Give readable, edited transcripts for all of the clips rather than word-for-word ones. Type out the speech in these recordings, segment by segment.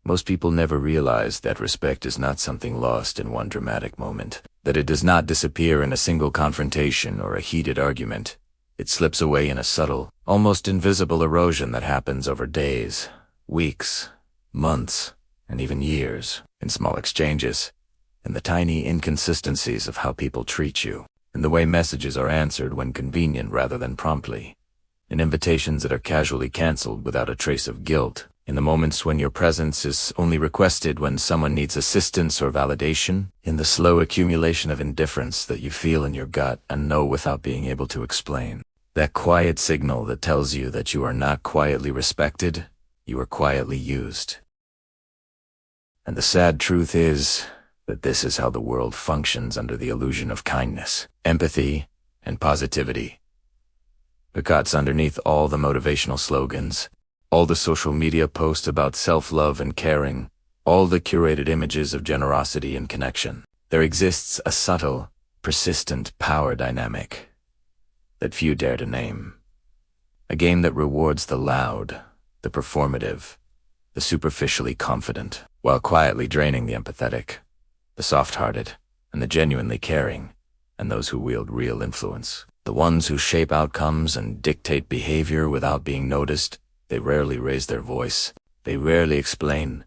Most people never realize that respect is not something lost in one dramatic moment, that it does not disappear in a single confrontation or a heated argument. It slips away in a subtle, almost invisible erosion that happens over days, weeks, months, and even years, in small exchanges, in the tiny inconsistencies of how people treat you, in the way messages are answered when convenient rather than promptly, in invitations that are casually canceled without a trace of guilt, in the moments when your presence is only requested when someone needs assistance or validation, in the slow accumulation of indifference that you feel in your gut and know without being able to explain. That quiet signal that tells you that you are not quietly respected, you are quietly used. And the sad truth is that this is how the world functions under the illusion of kindness, empathy, and positivity. Because underneath all the motivational slogans, all the social media posts about self-love and caring, all the curated images of generosity and connection, there exists a subtle, persistent power dynamic that few dare to name. A game that rewards the loud, the performative, the superficially confident, while quietly draining the empathetic, the soft-hearted, and the genuinely caring, and those who wield real influence. The ones who shape outcomes and dictate behavior without being noticed. They rarely raise their voice. They rarely explain.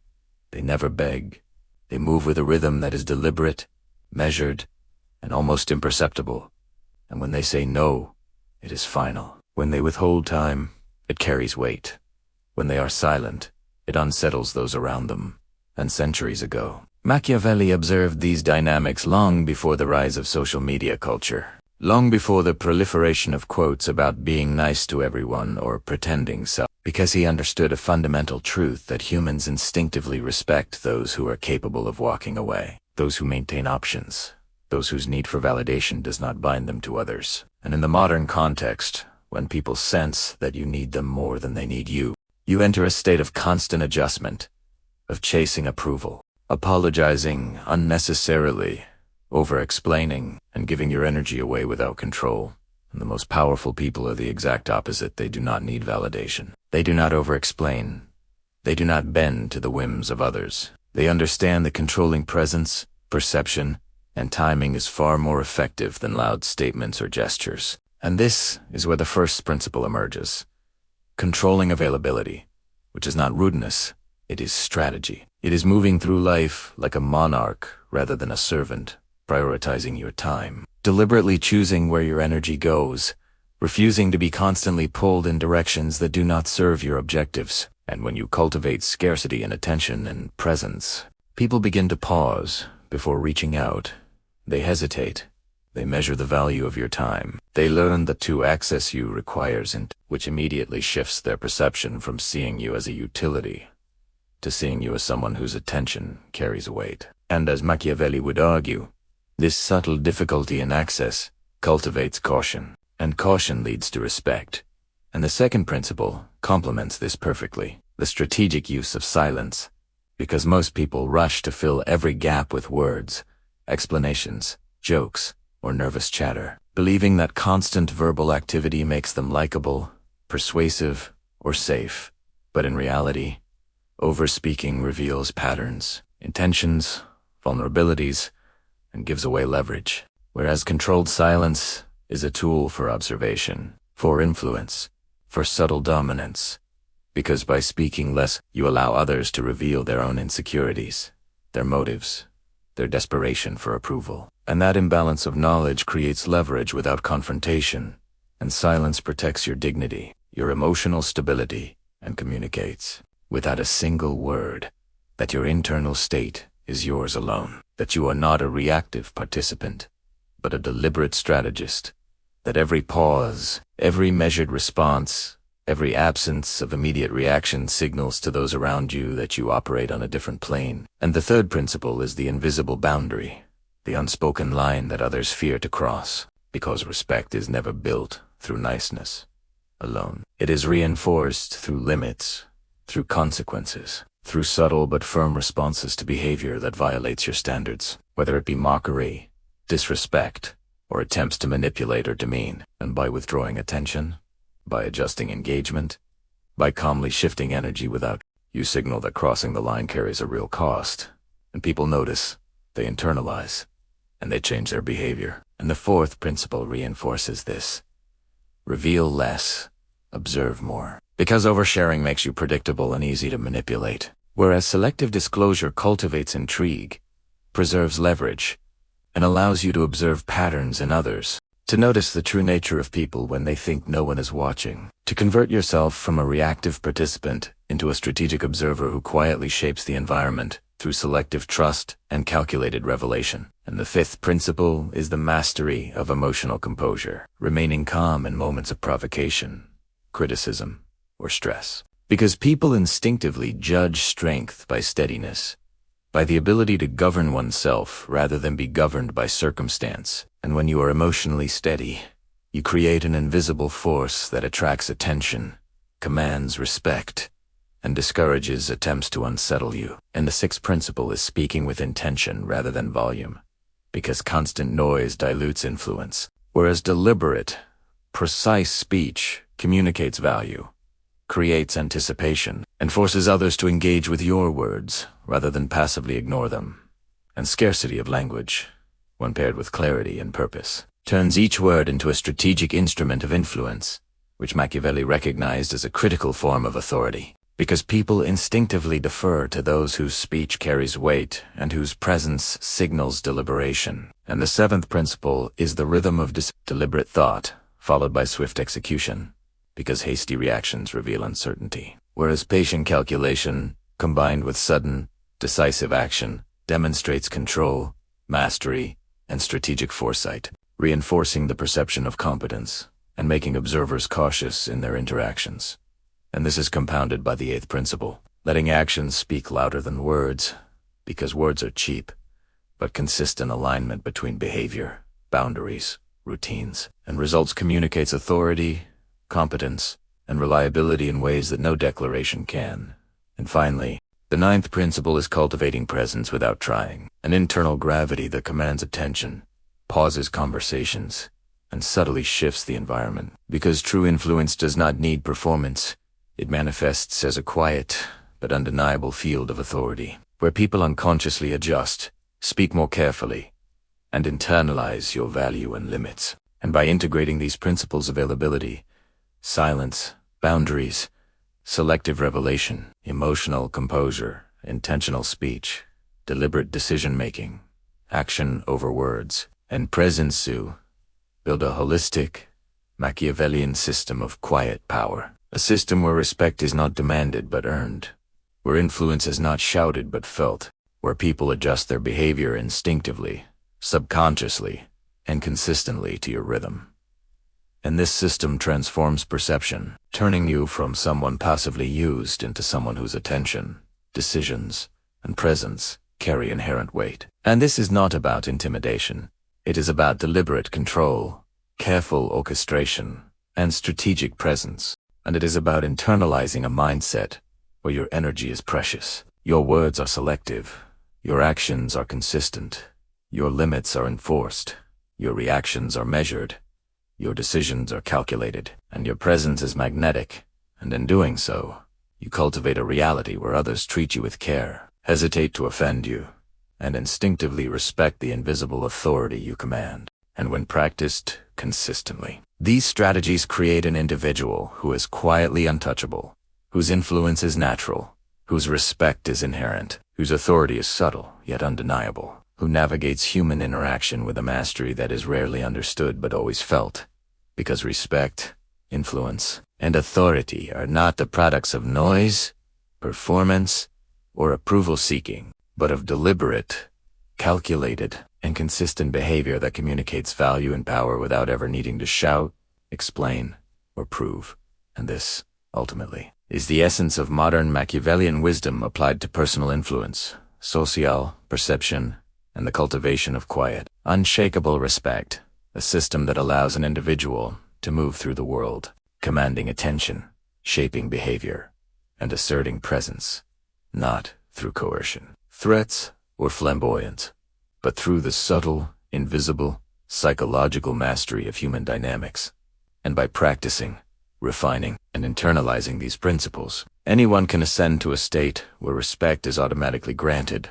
They never beg. They move with a rhythm that is deliberate, measured, and almost imperceptible. And when they say no, it is final. When they withhold time, it carries weight. When they are silent, it unsettles those around them. And centuries ago, Machiavelli observed these dynamics long before the rise of social media culture. Long before the proliferation of quotes about being nice to everyone or pretending so, because he understood a fundamental truth that humans instinctively respect those who are capable of walking away, those who maintain options, those whose need for validation does not bind them to others. And in the modern context, when people sense that you need them more than they need you, you enter a state of constant adjustment, of chasing approval, apologizing unnecessarily, over-explaining, and giving your energy away without control. And the most powerful people are the exact opposite. They do not need validation. They do not over-explain. They do not bend to the whims of others. They understand that controlling presence, perception, and timing is far more effective than loud statements or gestures. And this is where the first principle emerges. Controlling availability, which is not rudeness, it is strategy. It is moving through life like a monarch rather than a servant, prioritizing your time, deliberately choosing where your energy goes, refusing to be constantly pulled in directions that do not serve your objectives. And when you cultivate scarcity in attention and presence, people begin to pause before reaching out. They hesitate. They measure the value of your time. They learn that to access you requires which immediately shifts their perception from seeing you as a utility to seeing you as someone whose attention carries weight. And as Machiavelli would argue, this subtle difficulty in access cultivates caution, and caution leads to respect. And the second principle complements this perfectly, the strategic use of silence, because most people rush to fill every gap with words, explanations, jokes, or nervous chatter, believing that constant verbal activity makes them likable, persuasive, or safe. But in reality, overspeaking reveals patterns, intentions, vulnerabilities, and gives away leverage, whereas controlled silence is a tool for observation, for influence, for subtle dominance, because by speaking less, you allow others to reveal their own insecurities, their motives, their desperation for approval. And that imbalance of knowledge creates leverage without confrontation, and silence protects your dignity, your emotional stability, and communicates, without a single word, that your internal state is yours alone, that you are not a reactive participant, but a deliberate strategist, that every pause, every measured response, every absence of immediate reaction signals to those around you that you operate on a different plane. And the third principle is the invisible boundary, the unspoken line that others fear to cross, because respect is never built through niceness alone. It is reinforced through limits, through consequences, through subtle but firm responses to behavior that violates your standards, whether it be mockery, disrespect, or attempts to manipulate or demean. And by withdrawing attention, by adjusting engagement, by calmly shifting energy without You signal that crossing the line carries a real cost, and people notice, they internalize, and they change their behavior. And the fourth principle reinforces this. Reveal less, observe more. Because oversharing makes you predictable and easy to manipulate, whereas selective disclosure cultivates intrigue, preserves leverage, and allows you to observe patterns in others, to notice the true nature of people when they think no one is watching, to convert yourself from a reactive participant into a strategic observer who quietly shapes the environment through selective trust and calculated revelation. And the fifth principle is the mastery of emotional composure, remaining calm in moments of provocation, criticism, or stress. Because people instinctively judge strength by steadiness, by the ability to govern oneself rather than be governed by circumstance. And when you are emotionally steady, you create an invisible force that attracts attention, commands respect, and discourages attempts to unsettle you. And the sixth principle is speaking with intention rather than volume, because constant noise dilutes influence, whereas deliberate, precise speech communicates value, creates anticipation, and forces others to engage with your words rather than passively ignore them. And scarcity of language, when paired with clarity and purpose, turns each word into a strategic instrument of influence, which Machiavelli recognized as a critical form of authority, because people instinctively defer to those whose speech carries weight and whose presence signals deliberation. And the seventh principle is the rhythm of deliberate thought, followed by swift execution, because hasty reactions reveal uncertainty, whereas patient calculation, combined with sudden, decisive action, demonstrates control, mastery, and strategic foresight, reinforcing the perception of competence and making observers cautious in their interactions. And this is compounded by the eighth principle, letting actions speak louder than words, because words are cheap, but consistent alignment between behavior, boundaries, routines, and results communicates authority, competence, and reliability in ways that no declaration can. And finally, the ninth principle is cultivating presence without trying, an internal gravity that commands attention, pauses conversations, and subtly shifts the environment. Because true influence does not need performance, it manifests as a quiet but undeniable field of authority, where people unconsciously adjust, speak more carefully, and internalize your value and limits. And by integrating these principles, availability, silence, boundaries, selective revelation, emotional composure, intentional speech, deliberate decision-making, action over words, and presence, build a holistic, Machiavellian system of quiet power. A system where respect is not demanded but earned, where influence is not shouted but felt, where people adjust their behavior instinctively, subconsciously, and consistently to your rhythm. And this system transforms perception, turning you from someone passively used into someone whose attention, decisions, and presence carry inherent weight. And this is not about intimidation. It is about deliberate control, careful orchestration, and strategic presence. And it is about internalizing a mindset where your energy is precious, your words are selective, your actions are consistent, your limits are enforced, your reactions are measured, your decisions are calculated, and your presence is magnetic. And in doing so, you cultivate a reality where others treat you with care, hesitate to offend you, and instinctively respect the invisible authority you command. And when practiced consistently, these strategies create an individual who is quietly untouchable, whose influence is natural, whose respect is inherent, whose authority is subtle yet undeniable, who navigates human interaction with a mastery that is rarely understood but always felt, because respect, influence, and authority are not the products of noise, performance, or approval-seeking, but of deliberate, calculated, and consistent behavior that communicates value and power without ever needing to shout, explain, or prove. And this, ultimately, is the essence of modern Machiavellian wisdom applied to personal influence, social perception, and the cultivation of quiet, unshakable respect, a system that allows an individual to move through the world, commanding attention, shaping behavior, and asserting presence, not through coercion, threats, or flamboyance, but through the subtle, invisible, psychological mastery of human dynamics. And by practicing, refining, and internalizing these principles, Anyone can ascend to a state where respect is automatically granted,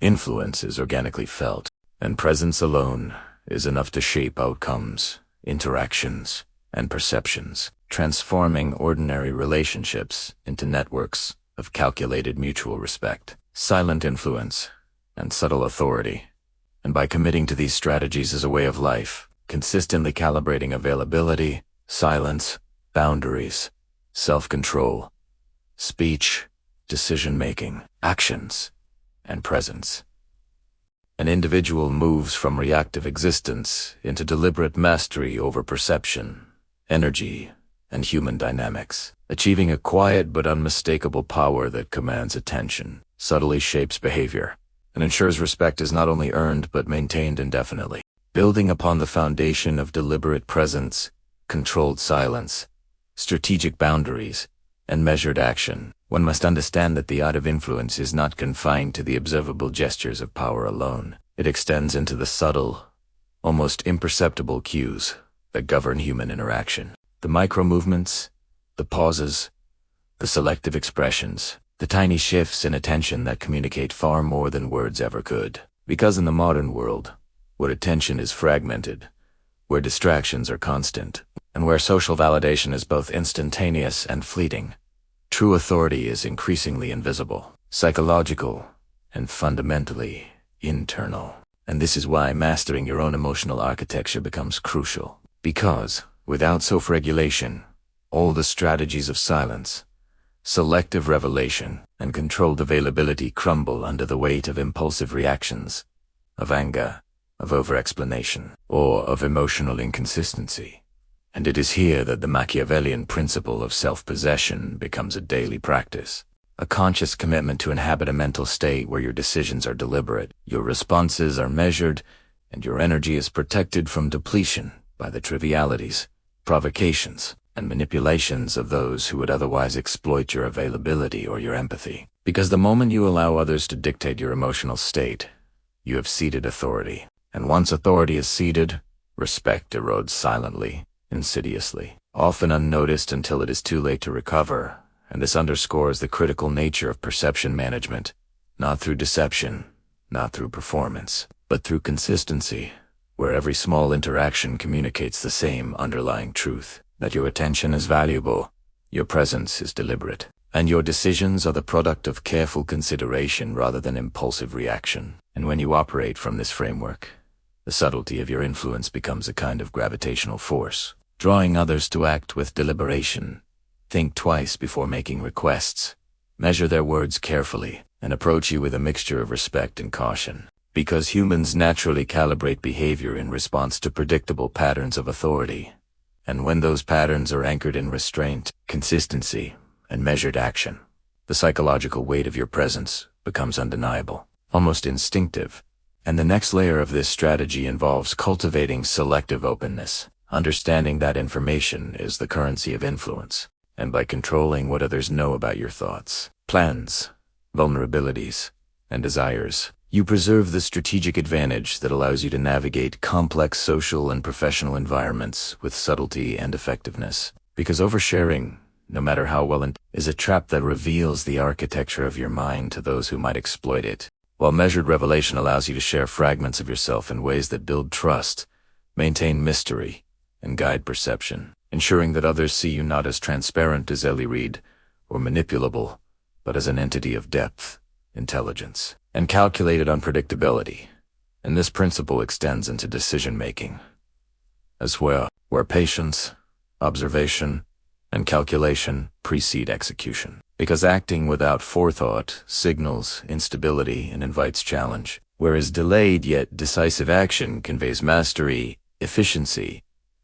influence is organically felt, and presence alone is enough to shape outcomes, interactions, and perceptions, transforming ordinary relationships into networks of calculated mutual respect, silent influence, and subtle authority. And by committing to these strategies as a way of life, consistently calibrating availability, silence, boundaries, self-control, speech, decision-making, actions, and presence, an individual moves from reactive existence into deliberate mastery over perception, energy, and human dynamics, achieving a quiet but unmistakable power that commands attention, subtly shapes behavior, and ensures respect is not only earned but maintained indefinitely. Building upon the foundation of deliberate presence, controlled silence, strategic boundaries, and measured action, one must understand that the art of influence is not confined to the observable gestures of power alone. It extends into the subtle, almost imperceptible cues that govern human interaction. The micro-movements, the pauses, the selective expressions, the tiny shifts in attention that communicate far more than words ever could. Because in the modern world, where attention is fragmented, where distractions are constant, and where social validation is both instantaneous and fleeting, true authority is increasingly invisible, psychological, and fundamentally internal. And this is why mastering your own emotional architecture becomes crucial. Because, without self-regulation, all the strategies of silence, selective revelation, and controlled availability crumble under the weight of impulsive reactions, of anger, of over-explanation, or of emotional inconsistency. And it is here that the Machiavellian principle of self-possession becomes a daily practice, a conscious commitment to inhabit a mental state where your decisions are deliberate, your responses are measured, and your energy is protected from depletion by the trivialities, provocations, and manipulations of those who would otherwise exploit your availability or your empathy. Because the moment you allow others to dictate your emotional state, you have ceded authority. And once authority is ceded, respect erodes silently, insidiously, often unnoticed until it is too late to recover, and this underscores the critical nature of perception management, not through deception, not through performance, but through consistency, where every small interaction communicates the same underlying truth, that your attention is valuable, your presence is deliberate, and your decisions are the product of careful consideration rather than impulsive reaction. And when you operate from this framework, the subtlety of your influence becomes a kind of gravitational force, drawing others to act with deliberation, think twice before making requests, measure their words carefully, and approach you with a mixture of respect and caution. Because humans naturally calibrate behavior in response to predictable patterns of authority, and when those patterns are anchored in restraint, consistency, and measured action, the psychological weight of your presence becomes undeniable, almost instinctive. And the next layer of this strategy involves cultivating selective openness, understanding that information is the currency of influence, and by controlling what others know about your thoughts, plans, vulnerabilities, and desires, you preserve the strategic advantage that allows you to navigate complex social and professional environments with subtlety and effectiveness. Because oversharing, no matter how well is a trap that reveals the architecture of your mind to those who might exploit it, while measured revelation allows you to share fragments of yourself in ways that build trust, maintain mystery, and guide perception, ensuring that others see you not as transparent as Ellie Reed or manipulable, but as an entity of depth, intelligence, and calculated unpredictability. And this principle extends into decision-making as well, where patience, observation, and calculation precede execution. Because acting without forethought signals instability and invites challenge, whereas delayed yet decisive action conveys mastery, efficiency,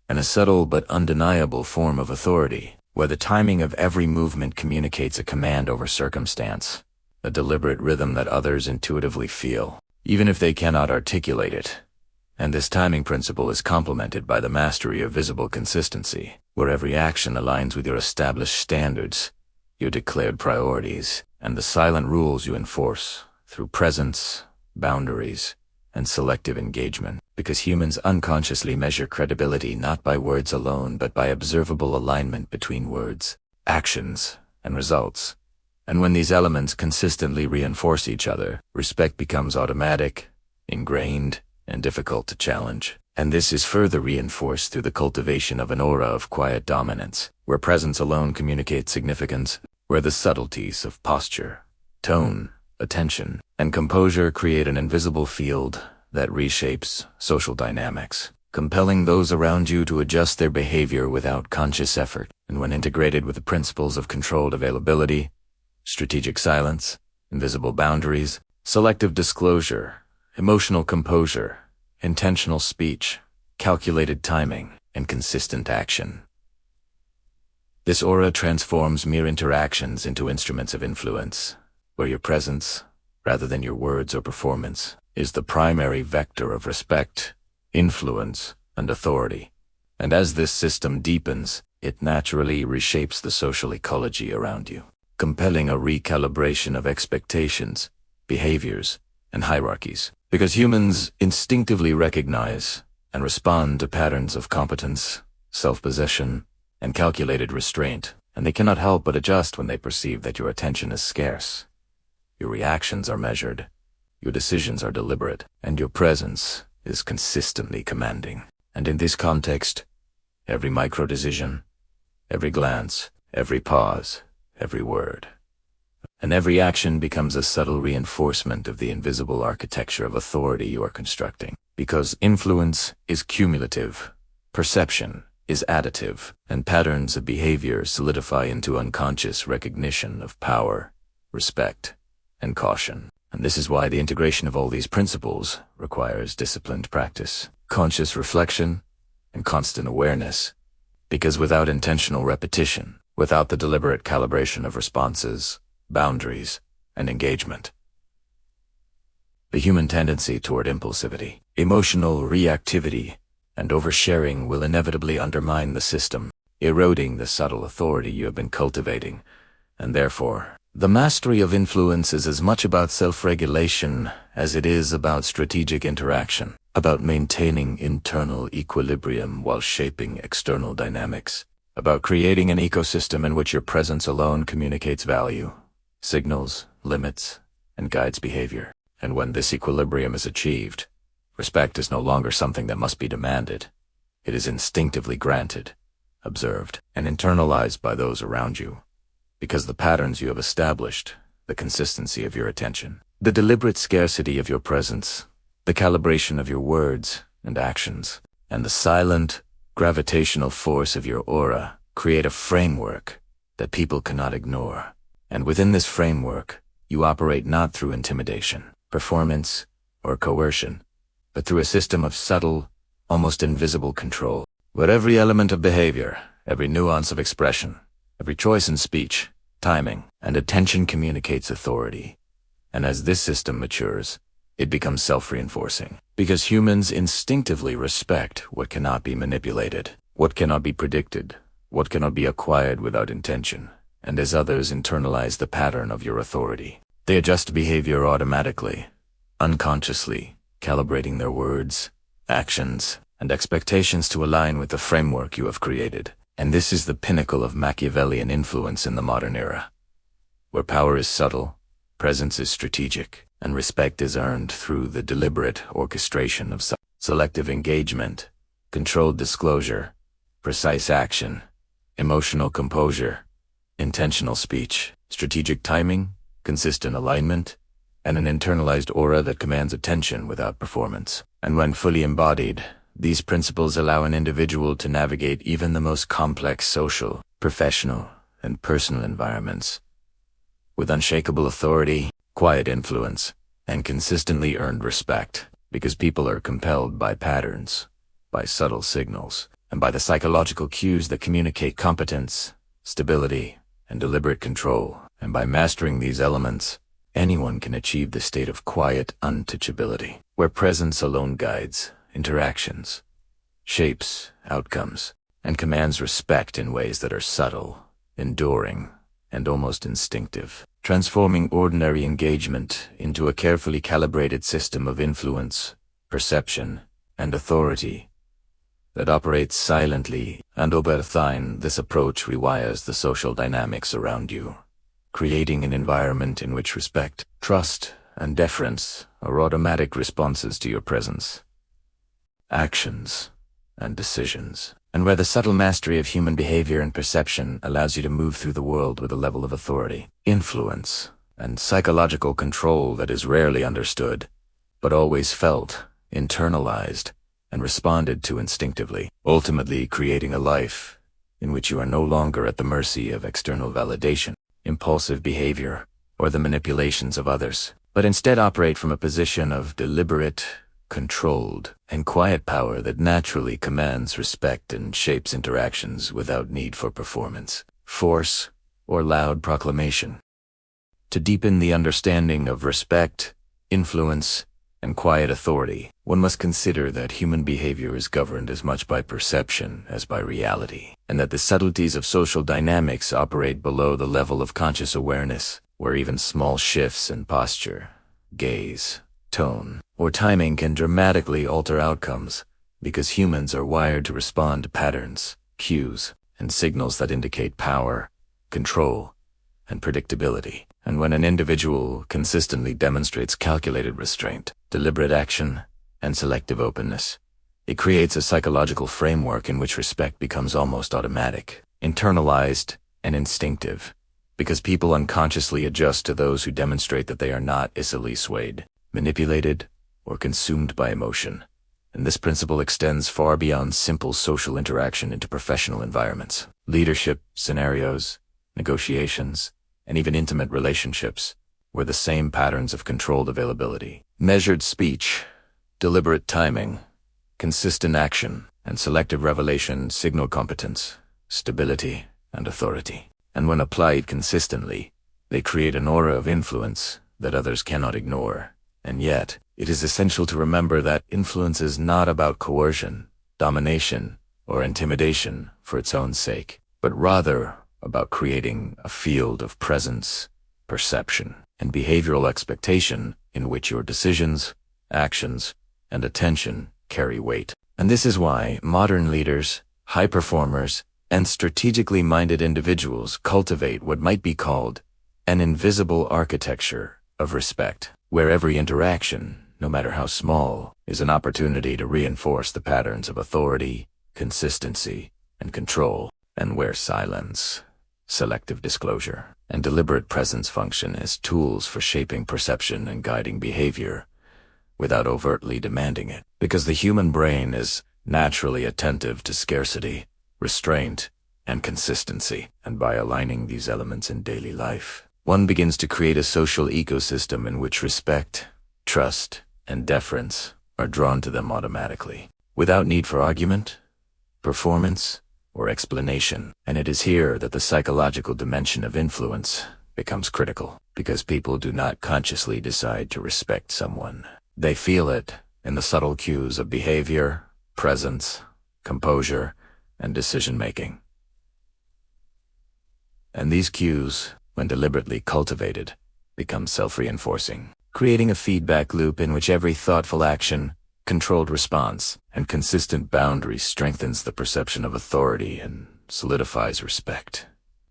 and a subtle but undeniable form of authority, where the timing of every movement communicates a command over circumstance, a deliberate rhythm that others intuitively feel, even if they cannot articulate it. And this timing principle is complemented by the mastery of visible consistency, where every action aligns with your established standards, your declared priorities, and the silent rules you enforce through presence, boundaries, and selective engagement. Because humans unconsciously measure credibility not by words alone but by observable alignment between words, actions, and results. And when these elements consistently reinforce each other, respect becomes automatic, ingrained, and difficult to challenge. And this is further reinforced through the cultivation of an aura of quiet dominance, where presence alone communicates significance, where the subtleties of posture, tone, attention, and composure create an invisible field that reshapes social dynamics, compelling those around you to adjust their behavior without conscious effort. And when integrated with the principles of controlled availability, strategic silence, invisible boundaries, selective disclosure, emotional composure, intentional speech, calculated timing, and consistent action, this aura transforms mere interactions into instruments of influence, where your presence, rather than your words or performance, is the primary vector of respect, influence, and authority. And as this system deepens, it naturally reshapes the social ecology around you, compelling a recalibration of expectations, behaviors, and hierarchies. Because humans instinctively recognize and respond to patterns of competence, self-possession, and calculated restraint, and they cannot help but adjust when they perceive that your attention is scarce. Your reactions are measured, your decisions are deliberate, and your presence is consistently commanding. And in this context, every micro-decision, every glance, every pause, every word, and every action becomes a subtle reinforcement of the invisible architecture of authority you are constructing. Because influence is cumulative, perception is additive, and patterns of behavior solidify into unconscious recognition of power, respect, and caution. And this is why the integration of all these principles requires disciplined practice, conscious reflection, and constant awareness. Because without intentional repetition, without the deliberate calibration of responses, boundaries, and engagement, the human tendency toward impulsivity, emotional reactivity, and oversharing will inevitably undermine the system, eroding the subtle authority you have been cultivating. And therefore, the mastery of influence is as much about self-regulation as it is about strategic interaction, about maintaining internal equilibrium while shaping external dynamics, about creating an ecosystem in which your presence alone communicates value, signals, limits, and guides behavior. And when this equilibrium is achieved, respect is no longer something that must be demanded. It is instinctively granted, observed, and internalized by those around you. Because the patterns you have established, the consistency of your attention, the deliberate scarcity of your presence, the calibration of your words and actions, and the silent, gravitational force of your aura create a framework that people cannot ignore. And within this framework, you operate not through intimidation, performance, or coercion, but through a system of subtle, almost invisible control, where every element of behavior, every nuance of expression, every choice in speech, timing, and attention communicates authority. And as this system matures, it becomes self-reinforcing, because humans instinctively respect what cannot be manipulated, what cannot be predicted, what cannot be acquired without intention. And as others internalize the pattern of your authority, they adjust behavior automatically, unconsciously, calibrating their words, actions, and expectations to align with the framework you have created. And this is the pinnacle of Machiavellian influence in the modern era, where power is subtle, presence is strategic, and respect is earned through the deliberate orchestration of selective engagement, controlled disclosure, precise action, emotional composure, intentional speech, strategic timing, consistent alignment, and an internalized aura that commands attention without performance. And when fully embodied, these principles allow an individual to navigate even the most complex social, professional, and personal environments with unshakable authority, quiet influence, and consistently earned respect, because people are compelled by patterns, by subtle signals, and by the psychological cues that communicate competence, stability, and deliberate control. And by mastering these elements, anyone can achieve the state of quiet untouchability, where presence alone guides interactions, shapes outcomes, and commands respect in ways that are subtle, enduring, and almost instinctive, transforming ordinary engagement into a carefully calibrated system of influence, perception, and authority that operates silently. And over time, this approach rewires the social dynamics around you, creating an environment in which respect, trust, and deference are automatic responses to your presence, actions, and decisions, and where the subtle mastery of human behavior and perception allows you to move through the world with a level of authority, influence, and psychological control that is rarely understood, but always felt, internalized, and responded to instinctively, ultimately creating a life in which you are no longer at the mercy of external validation, impulsive behavior, or the manipulations of others, but instead operate from a position of deliberate, controlled, and quiet power that naturally commands respect and shapes interactions without need for performance, force, or loud proclamation. To deepen the understanding of respect, influence, and quiet authority, one must consider that human behavior is governed as much by perception as by reality, and that the subtleties of social dynamics operate below the level of conscious awareness, where even small shifts in posture, gaze, tone, or timing can dramatically alter outcomes, because humans are wired to respond to patterns, cues, and signals that indicate power, control, and predictability. And when an individual consistently demonstrates calculated restraint, deliberate action, and selective openness, it creates a psychological framework in which respect becomes almost automatic, internalized, and instinctive, because people unconsciously adjust to those who demonstrate that they are not easily swayed, manipulated, or consumed by emotion. And this principle extends far beyond simple social interaction into professional environments, leadership scenarios, negotiations, and even intimate relationships, where the same patterns of controlled availability, measured speech, deliberate timing, consistent action, and selective revelation signal competence, stability, and authority. And when applied consistently, they create an aura of influence that others cannot ignore. And yet, it is essential to remember that influence is not about coercion, domination, or intimidation for its own sake, but rather about creating a field of presence, perception, and behavioral expectation in which your decisions, actions, and attention carry weight. And this is why modern leaders, high performers, and strategically minded individuals cultivate what might be called an invisible architecture of respect, where every interaction, no matter how small, is an opportunity to reinforce the patterns of authority, consistency, and control, and where silence, selective disclosure, and deliberate presence function as tools for shaping perception and guiding behavior without overtly demanding it. Because the human brain is naturally attentive to scarcity, restraint, and consistency, and by aligning these elements in daily life, one begins to create a social ecosystem in which respect, trust, and deference are drawn to them automatically, without need for argument, performance, or explanation. And it is here that the psychological dimension of influence becomes critical, because people do not consciously decide to respect someone. They feel it in the subtle cues of behavior, presence, composure, and decision-making. And these cues, when deliberately cultivated, become self-reinforcing, creating a feedback loop in which every thoughtful action, controlled response, and consistent boundary strengthens the perception of authority and solidifies respect.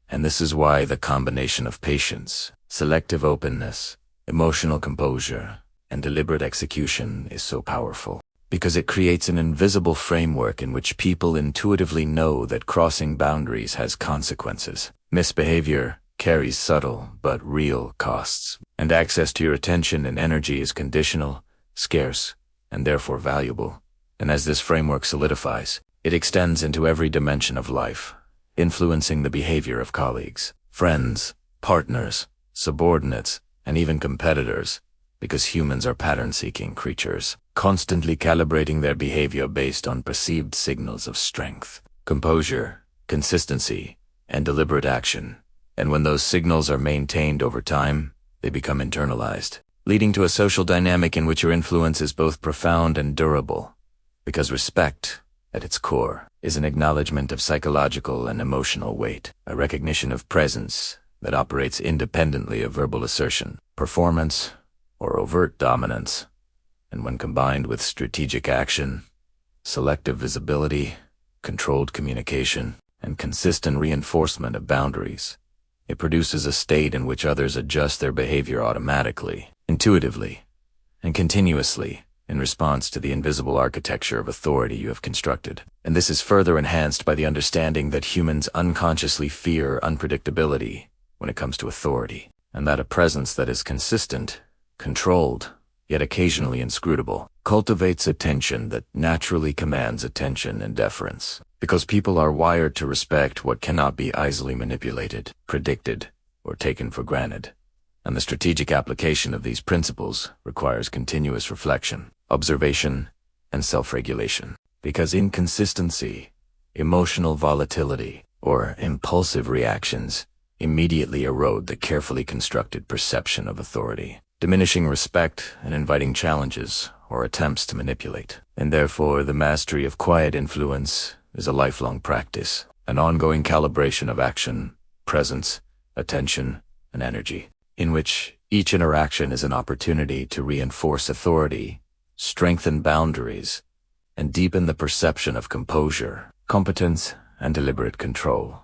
And this is why the combination of patience, selective openness, emotional composure, and deliberate execution is so powerful, because it creates an invisible framework in which people intuitively know that crossing boundaries has consequences. Misbehavior carries subtle but real costs, and access to your attention and energy is conditional, scarce, and therefore valuable. And as this framework solidifies, it extends into every dimension of life, influencing the behavior of colleagues, friends, partners, subordinates, and even competitors, because humans are pattern-seeking creatures, constantly calibrating their behavior based on perceived signals of strength, composure, consistency, and deliberate action. And when those signals are maintained over time, they become internalized, leading to a social dynamic in which your influence is both profound and durable, because respect, at its core, is an acknowledgement of psychological and emotional weight, a recognition of presence that operates independently of verbal assertion, performance, or overt dominance. And when combined with strategic action, selective visibility, controlled communication, and consistent reinforcement of boundaries, It produces a state in which others adjust their behavior automatically, intuitively, and continuously in response to the invisible architecture of authority you have constructed. And this is further enhanced by the understanding that humans unconsciously fear unpredictability when it comes to authority, and that a presence that is consistent, controlled, yet occasionally inscrutable, cultivates a tension that naturally commands attention and deference, because people are wired to respect what cannot be easily manipulated, predicted, or taken for granted. And the strategic application of these principles requires continuous reflection, observation, and self-regulation, because inconsistency, emotional volatility, or impulsive reactions immediately erode the carefully constructed perception of authority, diminishing respect and inviting challenges or attempts to manipulate. And therefore, the mastery of quiet influence is a lifelong practice, an ongoing calibration of action, presence, attention, and energy, in which each interaction is an opportunity to reinforce authority, strengthen boundaries, and deepen the perception of composure, competence, and deliberate control.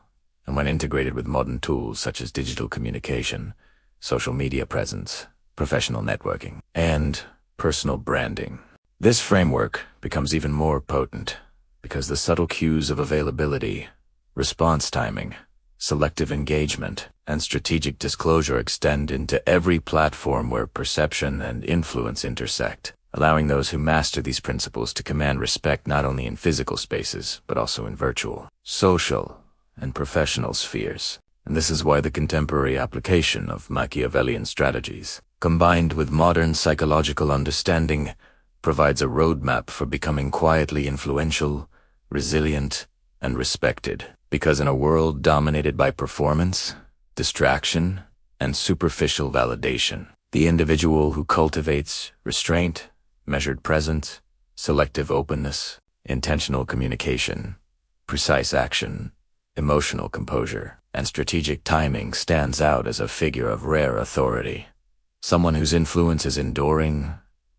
And when integrated with modern tools such as digital communication, social media presence, professional networking, and personal branding, this framework becomes even more potent because the subtle cues of availability, response timing, selective engagement, and strategic disclosure extend into every platform where perception and influence intersect, allowing those who master these principles to command respect not only in physical spaces, but also in virtual, social, and professional spheres. And this is why the contemporary application of Machiavellian strategies, combined with modern psychological understanding, provides a roadmap for becoming quietly influential, resilient, and respected. Because in a world dominated by performance, distraction, and superficial validation, the individual who cultivates restraint, measured presence, selective openness, intentional communication, precise action, emotional composure, and strategic timing stands out as a figure of rare authority. Someone whose influence is enduring,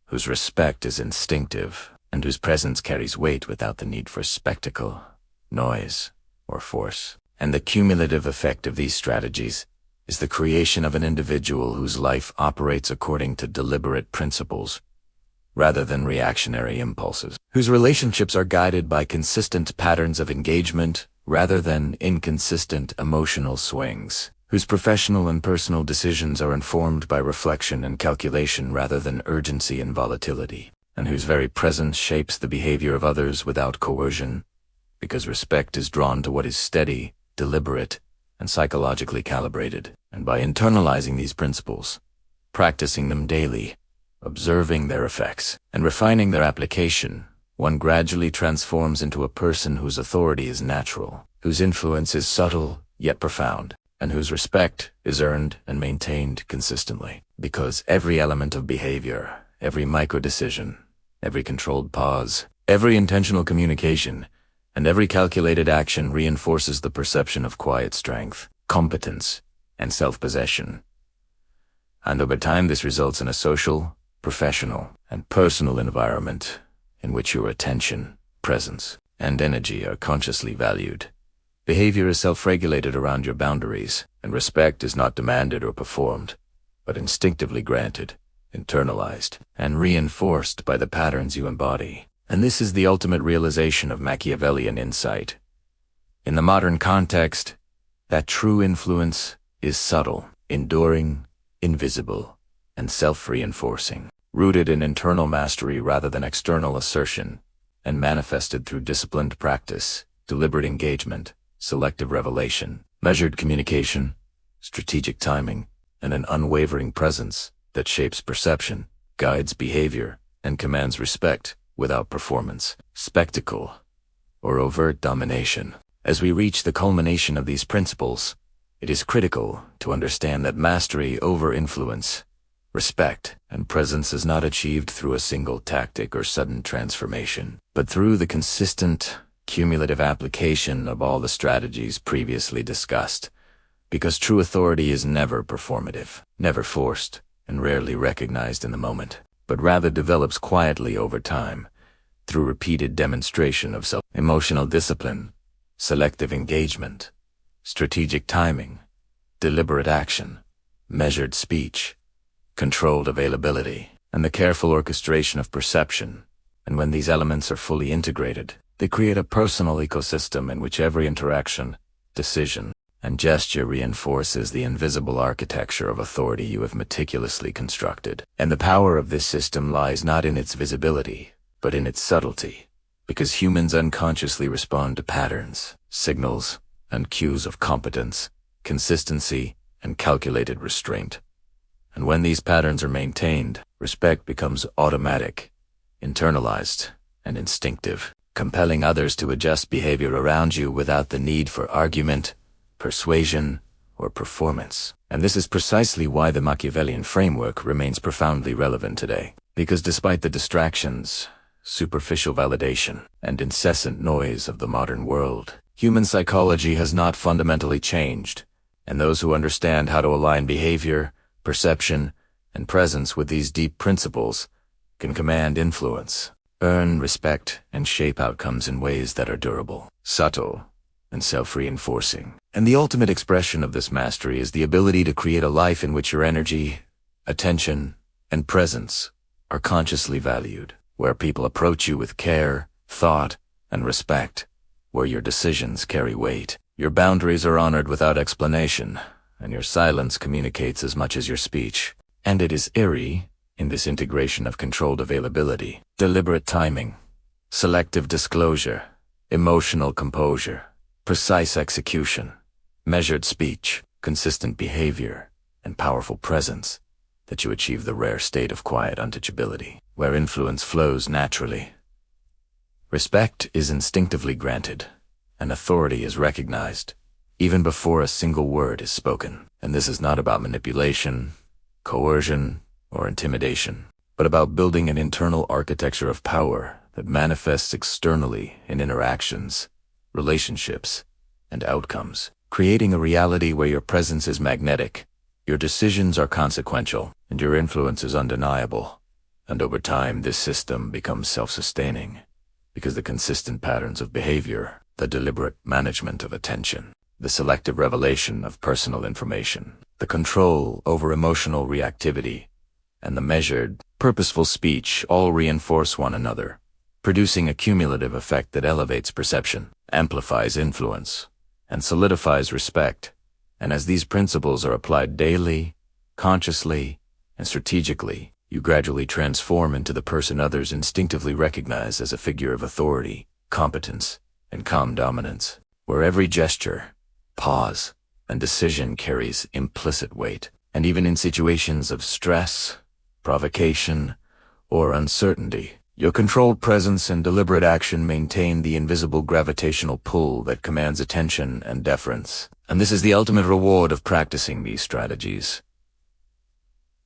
whose respect is instinctive, and whose presence carries weight without the need for spectacle, noise, or force. And the cumulative effect of these strategies is the creation of an individual whose life operates according to deliberate principles rather than reactionary impulses, whose relationships are guided by consistent patterns of engagement rather than inconsistent emotional swings, whose professional and personal decisions are informed by reflection and calculation rather than urgency and volatility, and whose very presence shapes the behavior of others without coercion, because respect is drawn to what is steady, deliberate, and psychologically calibrated. And by internalizing these principles, practicing them daily, observing their effects, and refining their application, one gradually transforms into a person whose authority is natural, whose influence is subtle yet profound, and whose respect is earned and maintained consistently. Because every element of behavior, every micro-decision, every controlled pause, every intentional communication, and every calculated action reinforces the perception of quiet strength, competence, and self-possession. And over time, this results in a social, professional, and personal environment in which your attention, presence, and energy are consciously valued. Behavior is self-regulated around your boundaries, and respect is not demanded or performed, but instinctively granted, internalized, and reinforced by the patterns you embody. And this is the ultimate realization of Machiavellian insight. In the modern context, that true influence is subtle, enduring, invisible, and self-reinforcing, rooted in internal mastery rather than external assertion, and manifested through disciplined practice, deliberate engagement, selective revelation, measured communication, strategic timing, and an unwavering presence that shapes perception, guides behavior, and commands respect without performance, spectacle, or overt domination. As we reach the culmination of these principles, it is critical to understand that mastery over influence, respect, and presence is not achieved through a single tactic or sudden transformation, but through the consistent, cumulative application of all the strategies previously discussed, because true authority is never performative, never forced, and rarely recognized in the moment, but rather develops quietly over time, through repeated demonstration of emotional discipline, selective engagement, strategic timing, deliberate action, measured speech, controlled availability, and the careful orchestration of perception. And when these elements are fully integrated, they create a personal ecosystem in which every interaction, decision, and gesture reinforces the invisible architecture of authority you have meticulously constructed. And the power of this system lies not in its visibility, but in its subtlety, because humans unconsciously respond to patterns, signals, and cues of competence, consistency, and calculated restraint. And when these patterns are maintained, respect becomes automatic, internalized, and instinctive, compelling others to adjust behavior around you without the need for argument, persuasion, or performance. And this is precisely why the Machiavellian framework remains profoundly relevant today. Because despite the distractions, superficial validation, and incessant noise of the modern world, human psychology has not fundamentally changed, and those who understand how to align behavior, perception, and presence with these deep principles can command influence, earn respect, and shape outcomes in ways that are durable, subtle, and self-reinforcing. And the ultimate expression of this mastery is the ability to create a life in which your energy, attention, and presence are consciously valued, where people approach you with care, thought, and respect, where your decisions carry weight, your boundaries are honored without explanation, and your silence communicates as much as your speech. And it is eerie, in this integration of controlled availability, deliberate timing, selective disclosure, emotional composure, precise execution, measured speech, consistent behavior, and powerful presence, that you achieve the rare state of quiet untouchability, where influence flows naturally. Respect is instinctively granted, and authority is recognized, even before a single word is spoken. And this is not about manipulation, coercion, or intimidation, but about building an internal architecture of power that manifests externally in interactions, relationships, and outcomes, creating a reality where your presence is magnetic, your decisions are consequential, and your influence is undeniable. And over time, this system becomes self-sustaining, because the consistent patterns of behavior, the deliberate management of attention, the selective revelation of personal information, the control over emotional reactivity, and the measured, purposeful speech all reinforce one another, producing a cumulative effect that elevates perception, amplifies influence, and solidifies respect. And as these principles are applied daily, consciously, and strategically, you gradually transform into the person others instinctively recognize as a figure of authority, competence, and calm dominance, where every gesture, pause, and decision carries implicit weight. And even in situations of stress, provocation, or uncertainty, your controlled presence and deliberate action maintain the invisible gravitational pull that commands attention and deference. And this is the ultimate reward of practicing these strategies.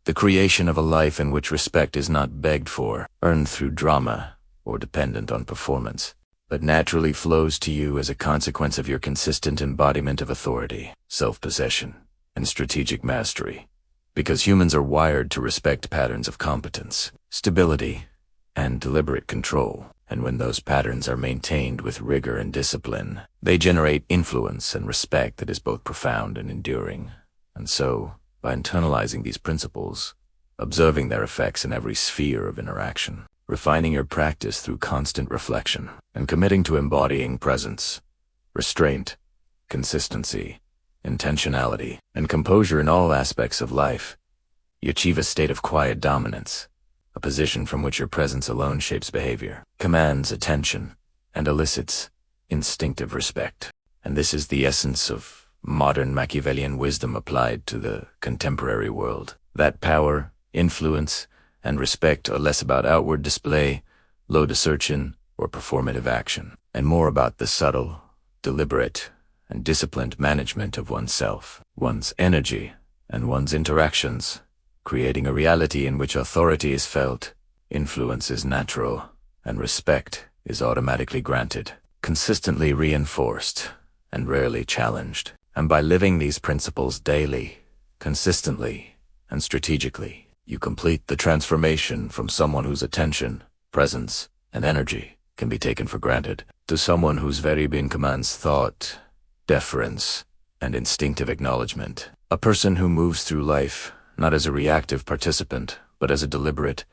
The creation of a life in which respect is not begged for, earned through drama, or dependent on performance, but naturally flows to you as a consequence of your consistent embodiment of authority, self-possession, and strategic mastery. Because humans are wired to respect patterns of competence, stability, and deliberate control. And when those patterns are maintained with rigor and discipline, they generate influence and respect that is both profound and enduring. And so, by internalizing these principles, observing their effects in every sphere of interaction, refining your practice through constant reflection, and committing to embodying presence, restraint, consistency, intentionality, and composure in all aspects of life, you achieve a state of quiet dominance, a position from which your presence alone shapes behavior, commands attention, and elicits instinctive respect. And this is the essence of modern Machiavellian wisdom applied to the contemporary world. That power, influence, and respect are less about outward display, low assertion, or performative action, and more about the subtle, deliberate, and disciplined management of oneself, one's energy, and one's interactions, creating a reality in which authority is felt, influence is natural, and respect is automatically granted, consistently reinforced, and rarely challenged. And by living these principles daily, consistently, and strategically, you complete the transformation from someone whose attention, presence, and energy can be taken for granted to someone whose very being commands thought, deference, and instinctive acknowledgement. A person who moves through life not as a reactive participant, but as a deliberate,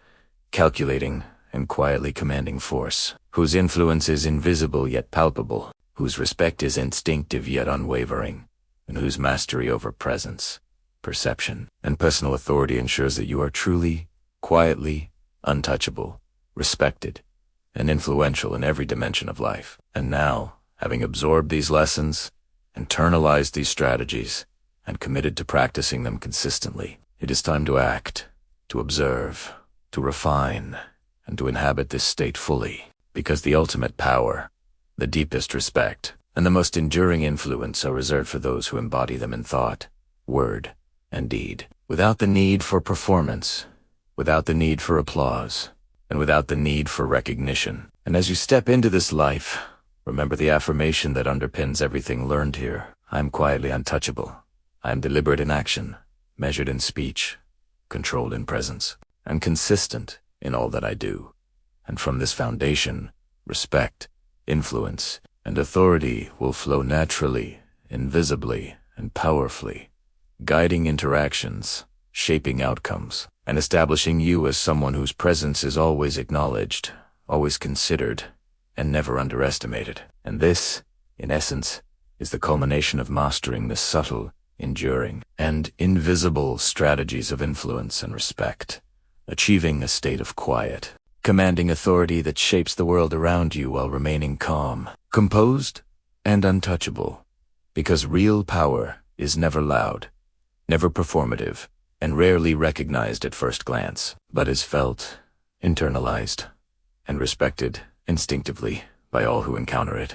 calculating, and quietly commanding force, whose influence is invisible yet palpable, whose respect is instinctive yet unwavering, and whose mastery over presence, perception, and personal authority ensures that you are truly, quietly, untouchable, respected, and influential in every dimension of life. And now, having absorbed these lessons, internalized these strategies, and committed to practicing them consistently, it is time to act, to observe, to refine, and to inhabit this state fully, because the ultimate power, the deepest respect, and the most enduring influence are reserved for those who embody them in thought, word, and deed, without the need for performance, without the need for applause, and without the need for recognition. And as you step into this life, remember the affirmation that underpins everything learned here. I am quietly untouchable. I am deliberate in action, measured in speech, controlled in presence, and consistent in all that I do. And from this foundation, respect, influence, and authority will flow naturally, invisibly, and powerfully, guiding interactions, shaping outcomes, and establishing you as someone whose presence is always acknowledged, always considered, and never underestimated. And this, in essence, is the culmination of mastering the subtle, enduring, and invisible strategies of influence and respect, achieving a state of quiet, commanding authority that shapes the world around you while remaining calm, composed, and untouchable. Because real power is never loud, never performative, and rarely recognized at first glance, but is felt, internalized, and respected instinctively by all who encounter it.